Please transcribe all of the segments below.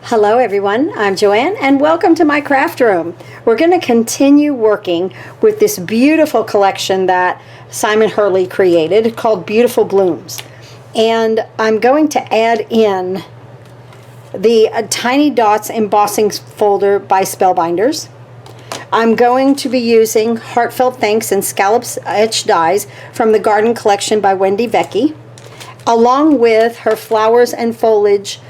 Hello everyone, I'm Joanne and welcome to my craft room. We're going to continue working with this beautiful collection that Simon Hurley created called Beautiful Blooms. And I'm going to add in the Tiny Dots embossing folder by Spellbinders. I'm going to be using Heartfelt Thanks and Scallops etched dies from the Garden Collection by Wendy VECCHI, along with her Flowers and Foliage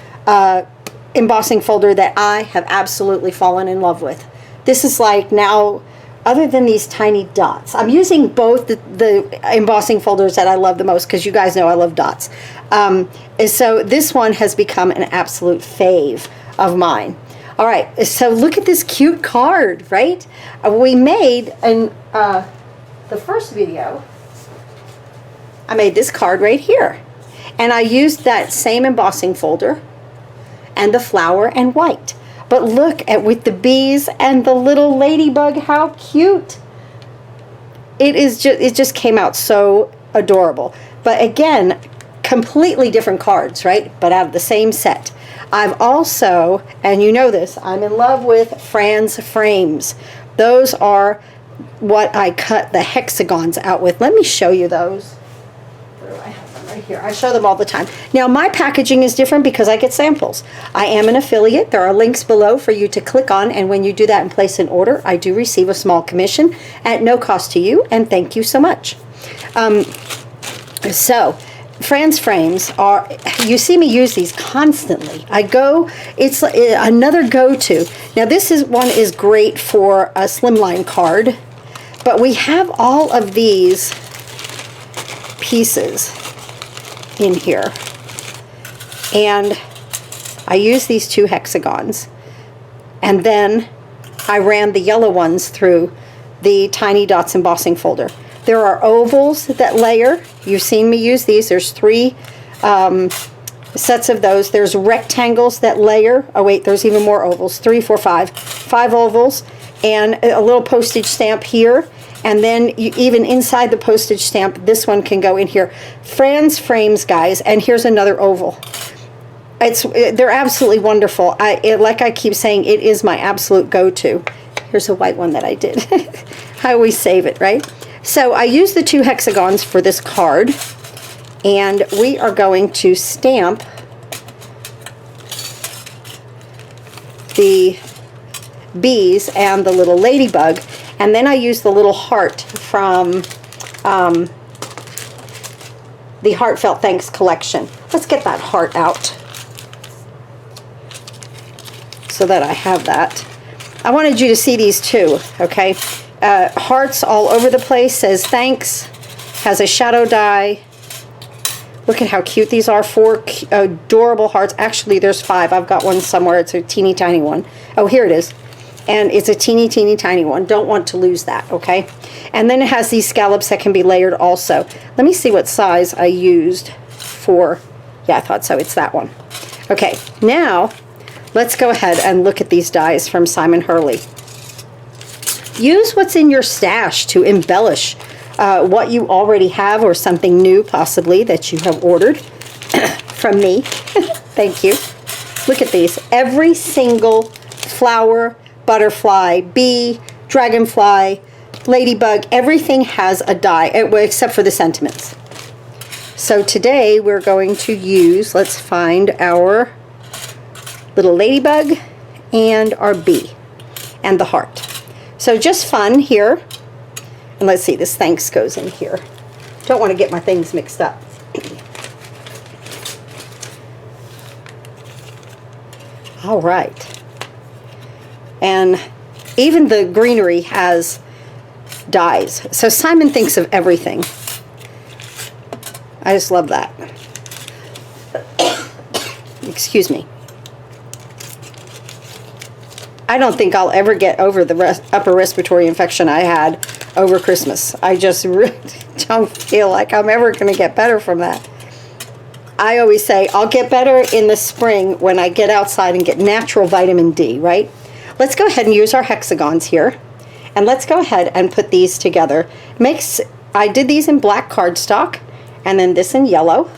embossing folder that I have absolutely fallen in love with. This is like now, other than these tiny dots, I'm using both the embossing folders that I love the most because you guys know I love dots. So this one has become an absolute fave of mine. All right, so look at this cute card, right? We made in the first video, I made this card right here. And I used that same embossing folder and the flower and white. But look at with the bees and the little ladybug, how cute. It just came out so adorable. But again, completely different cards, right? But out of the same set. I've also, and you know this, I'm in love with FRAN'S frames. Those are what I cut the hexagons out with. Let me show you those. Where do I have them? Right here. I show them all the time. Now my packaging is different because I get samples. I am an affiliate. There are links below for you to click on, and when you do that and place an order, I do receive a small commission at no cost to you, and thank you so much. FRAN'S frames are, you see me use these constantly. It's another go-to. Now this one is great for a slimline card, but we have all of these pieces in here. And I use these two hexagons. And then I ran the yellow ones through the Tiny Dots embossing folder. There are ovals that layer. You've seen me use these. There's 3 sets of those. There's rectangles that layer. Oh wait, there's even more ovals. 3, 4, 5. 5 ovals and a little postage stamp here. And then even inside the postage stamp, this one can go in here. FRAN'S frames, guys. And here's another oval. They're absolutely wonderful. Like I keep saying, it is my absolute go-to. Here's a white one that I did. I always save it, right? So I use the 2 hexagons for this card, and we are going to stamp the bees and the little ladybug, and then I use the little heart from the Heartfelt Thanks collection. Let's get that heart out so that I have that. I wanted you to see these too, okay? Hearts all over the place, says thanks, has a shadow die. Look at how cute these are. 4 adorable hearts. Actually, there's 5. I've got one somewhere. It's a teeny tiny one. Oh, here it is. And it's a teeny tiny one. Don't want to lose that, okay? And then it has these scallops that can be layered also. Let me see what size I used for, yeah, I thought so. It's that one. Okay, now let's go ahead and look at these dies from Simon Hurley. Use what's in your stash to embellish what you already have, or something new possibly that you have ordered from me. Thank you. Look at these. Every single flower, butterfly, bee, dragonfly, ladybug, everything has a die, except for the sentiments. So today we're going to use, let's find our little ladybug and our bee and the heart. So just fun here. And let's see, this thanks goes in here. Don't want to get my things mixed up. All right. And even the greenery has dies. So Simon thinks of everything. I just love that. Excuse me. I don't think I'll ever get over the upper respiratory infection I had over Christmas. I just really don't feel like I'm ever going to get better from that. I always say I'll get better in the spring when I get outside and get natural vitamin D, right? Let's go ahead and use our hexagons here. And let's go ahead and put these together. I did these in black cardstock, and then this in yellow.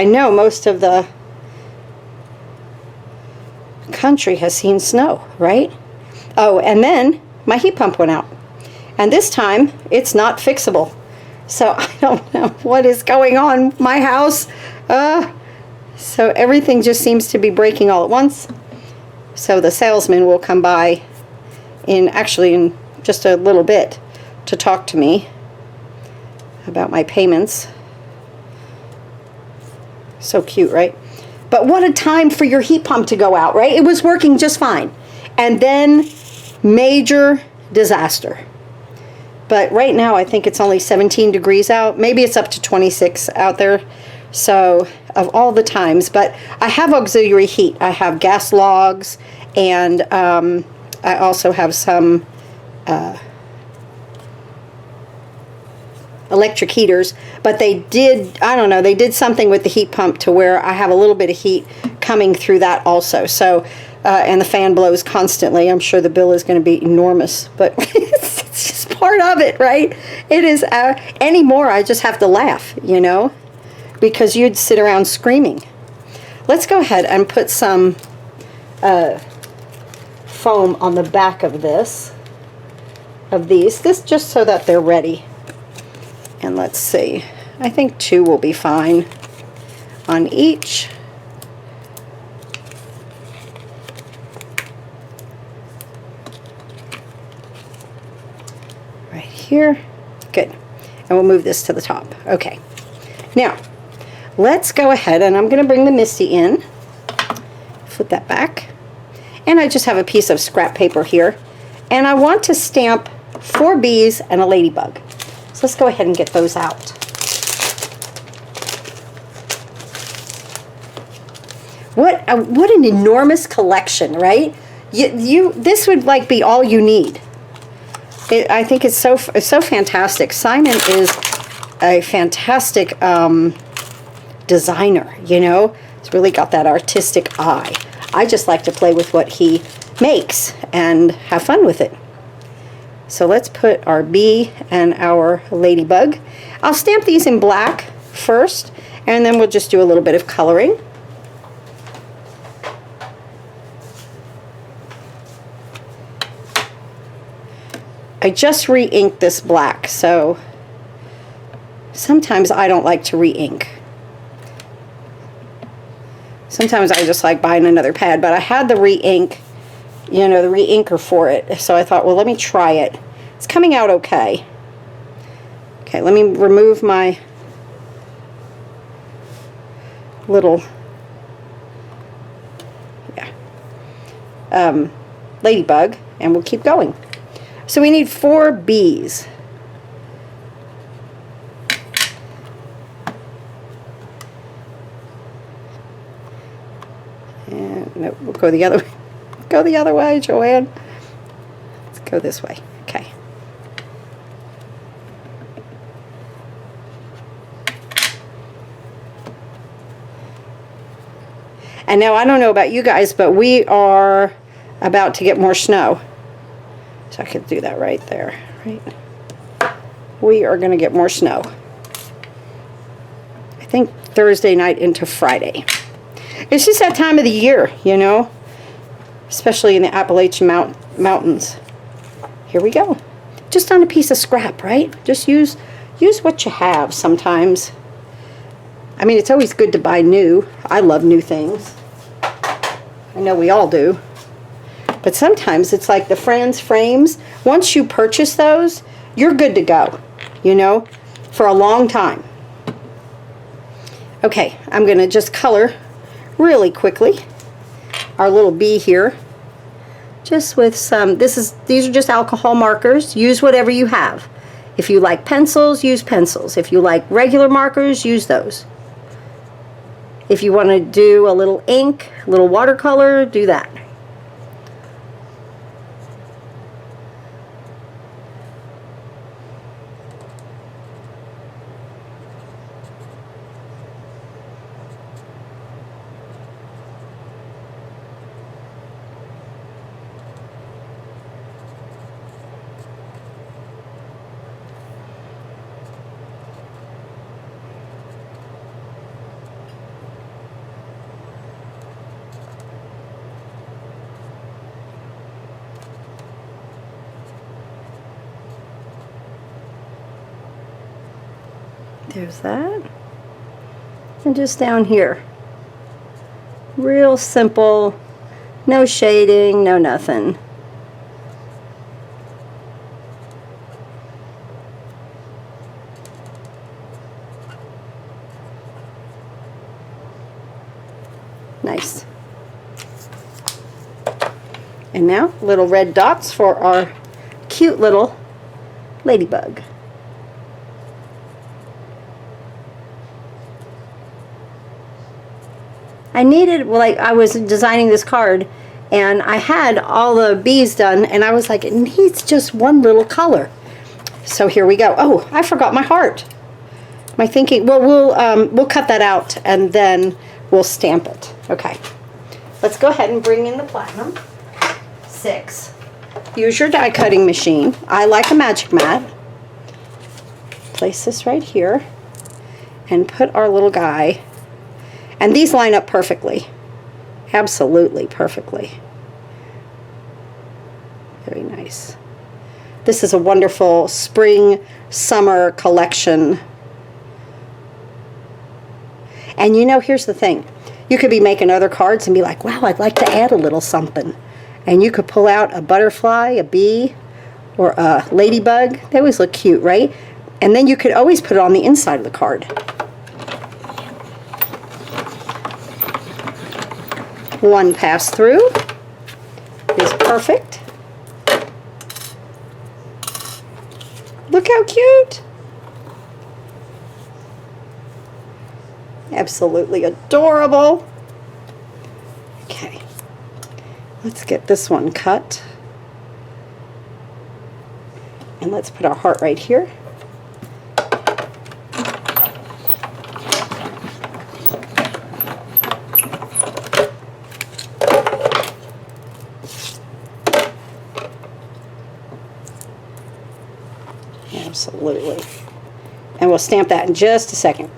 I know most of the country has seen snow, right? Oh, and then my heat pump went out. And this time, it's not fixable. So I don't know what is going on in my house. So everything just seems to be breaking all at once. So the salesman will come by in just a little bit to talk to me about my payments. So cute, right? But what a time for your heat pump to go out, right? It was working just fine. And then major disaster. But right now I think it's only 17 degrees out. Maybe it's up to 26 out there. So of all the times, but I have auxiliary heat. I have gas logs, and I also have some electric heaters, but they did, I don't know, they did something with the heat pump to where I have a little bit of heat coming through that also. So, and the fan blows constantly. I'm sure the bill is going to be enormous, but it's just part of it, right? It is, anymore I just have to laugh, you know, because you'd sit around screaming. Let's go ahead and put some foam on the back of this, this just so that they're ready. And let's see, I think 2 will be fine on each. Right here, good. And we'll move this to the top. Okay, now let's go ahead, and I'm going to bring the Misty in, flip that back, and I just have a piece of scrap paper here, and I want to stamp 4 bees and a ladybug. So let's go ahead and get those out. What an enormous collection, right? This would like be all you need. I think it's so fantastic. Simon is a fantastic designer, you know. He's really got that artistic eye. I just like to play with what he makes and have fun with it. So let's put our bee and our ladybug. I'll stamp these in black first, and then we'll just do a little bit of coloring. I just re-inked this black, so sometimes I don't like to re-ink. Sometimes I just like buying another pad, but I had the re-ink, you know, the re-inker for it. So I thought, well, let me try it. It's coming out okay. Okay, let me remove my little, ladybug, and we'll keep going. So we need 4 bees. And no, we'll go the other way. Go the other way, Joanne. Let's go this way. Okay. And now I don't know about you guys, but we are about to get more snow. So I could do that right there, right? We are going to get more snow. I think Thursday night into Friday. It's just that time of the year, you know, especially in the Appalachian Mountains. Here we go. Just on a piece of scrap, right? Just use what you have sometimes. I mean, it's always good to buy new. I love new things. I know we all do. But sometimes it's like the FRAN'S frames. Once you purchase those, you're good to go, you know, for a long time. Okay, I'm going to just color really quickly our little bee here. Just with some, these are just alcohol markers. Use whatever you have. If you like pencils, use pencils. If you like regular markers, use those. If you want to do a little ink, a little watercolor, do that. There's that. And just down here. Real simple, no shading, no nothing. Nice. And now little red dots for our cute little ladybug. I needed, like, I was designing this card and I had all the bees done and I was like, it needs just one little color. So here we go. Oh, I forgot my heart. My thinking, well, we'll cut that out and then we'll stamp it. Okay. Let's go ahead and bring in the platinum. 6. Use your die cutting machine. I like a magic mat. Place this right here and put our little guy. And these line up perfectly. Absolutely perfectly. Very nice. This is a wonderful spring, summer collection. And you know, here's the thing. You could be making other cards and be like, wow, I'd like to add a little something. And you could pull out a butterfly, a bee, or a ladybug. They always look cute, right? And then you could always put it on the inside of the card. One pass through is perfect. Look how cute. Absolutely adorable. Okay, let's get this one cut. And let's put our heart right here. Absolutely. And we'll stamp that in just a second.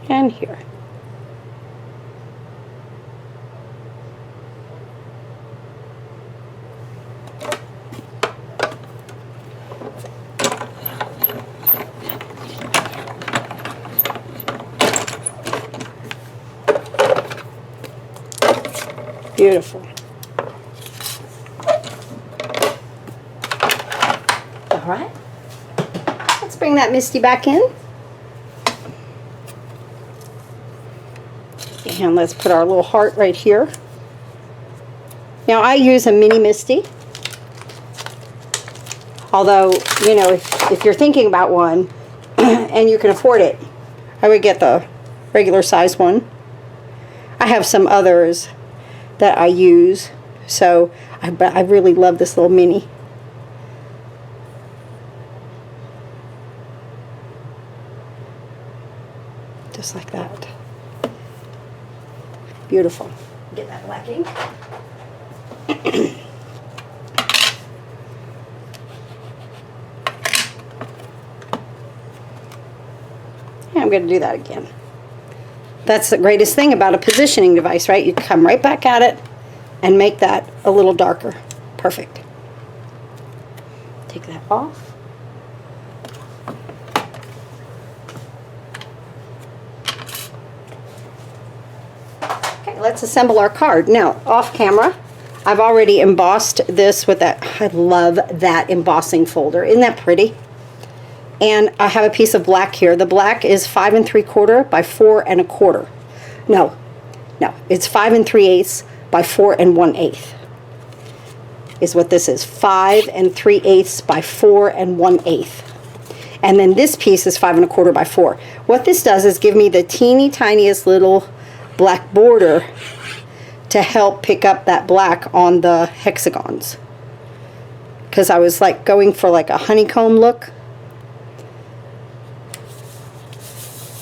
And here. Beautiful. All right. Let's bring that Misty back in. And let's put our little heart right here. Now I use a mini Misty. Although, you know, if you're thinking about one and you can afford it, I would get the regular size one. I have some others that I use, so I really love this little mini. Just like that. Beautiful. Get that black ink. I'm going to do that again. That's the greatest thing about a positioning device, right? You come right back at it and make that a little darker. Perfect. Take that off. Okay, let's assemble our card. Now, off camera, I've already embossed this with that. I love that embossing folder. Isn't that pretty? And I have a piece of black here. The black is 5 3/4 by 4 1/4. No, it's 5 3/8 by 4 1/8 is what this is. 5 3/8 by 4 1/8. And then this piece is 5 1/4 by 4. What this does is give me the teeny tiniest little black border to help pick up that black on the hexagons. Because I was like going for like a honeycomb look.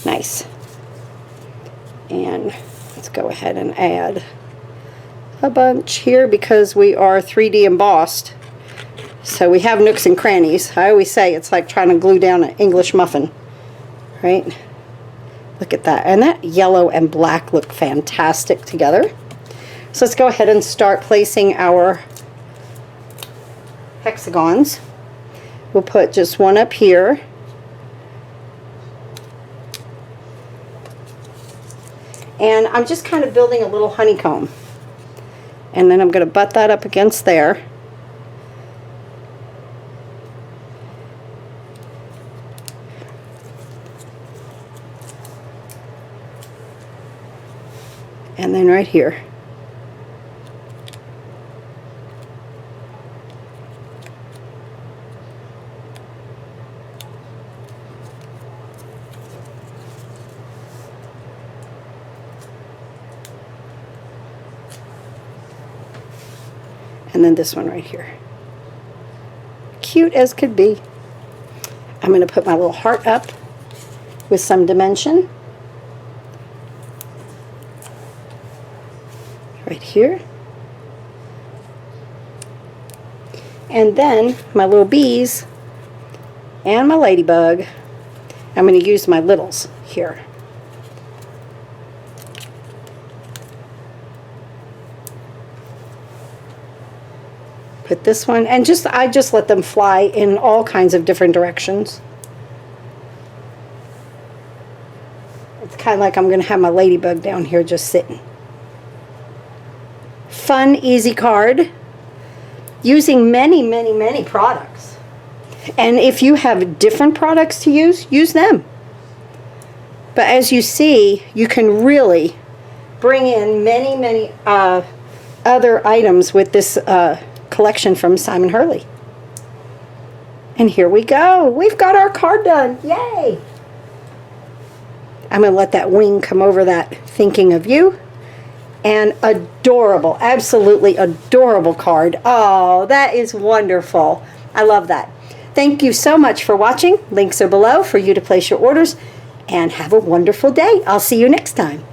Nice. And let's go ahead and add a bunch here because we are 3D embossed. So we have nooks and crannies. I always say it's like trying to glue down an English muffin, right? Look at that. And that yellow and black look fantastic together. So let's go ahead and start placing our hexagons. We'll put just one up here. And I'm just kind of building a little honeycomb. And then I'm going to butt that up against there. And then right here. And then this one right here. Cute as could be. I'm going to put my little heart up with some dimension. Right here. And then my little bees and my ladybug. I'm going to use my littles here. Put this one, and I just let them fly in all kinds of different directions. It's kind of like I'm going to have my ladybug down here just sitting. Fun, easy card using many products. And if you have different products to use them. But as you see, you can really bring in many other items with this collection from Simon Hurley. And here we go. We've got our card done. Yay! I'm going to let that wing come over that thinking of you. And adorable, absolutely adorable card. Oh, that is wonderful. I love that. Thank you so much for watching. Links are below for you to place your orders. And have a wonderful day. I'll see you next time.